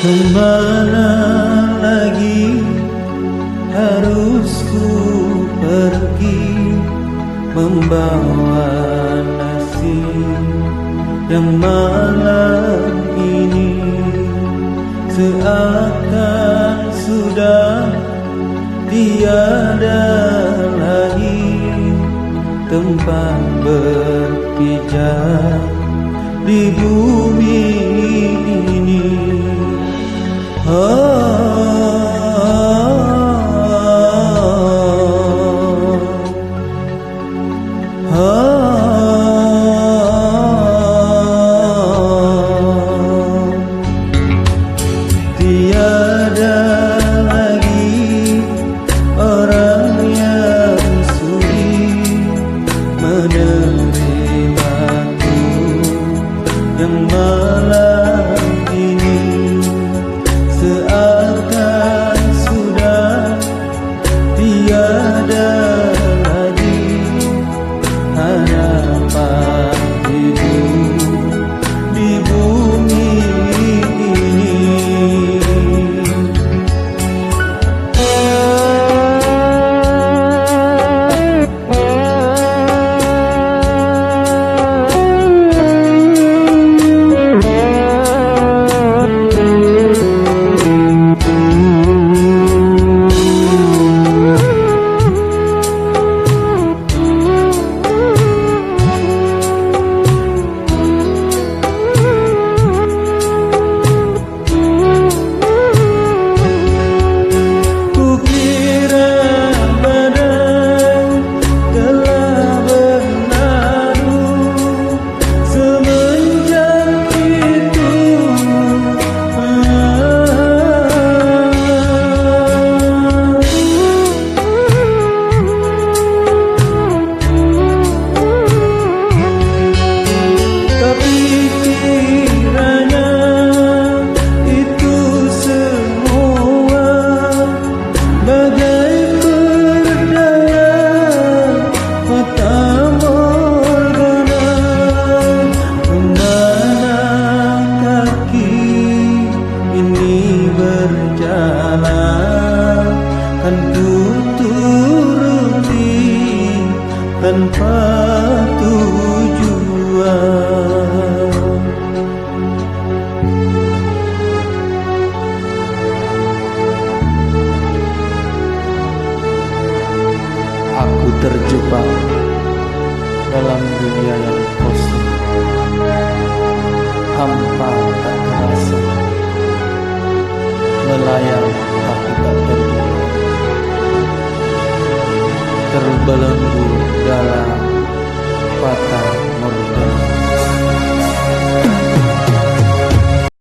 Kemana lagi harus ku pergi, membawa nasib yang malam ini seakan sudah tiada lagi tempat berpijak di bumi ini. Tiada lagi orang yang sudi menerimaku yang malam ini seakan sudah tiada lagi harapan hidup di bumi ini. Kan ku turuti tanpa tujuan. Aku terjebak dalam dunia yang kosong, hampa tak terasa, melayang tapi tak terbang, terbelenggu dalam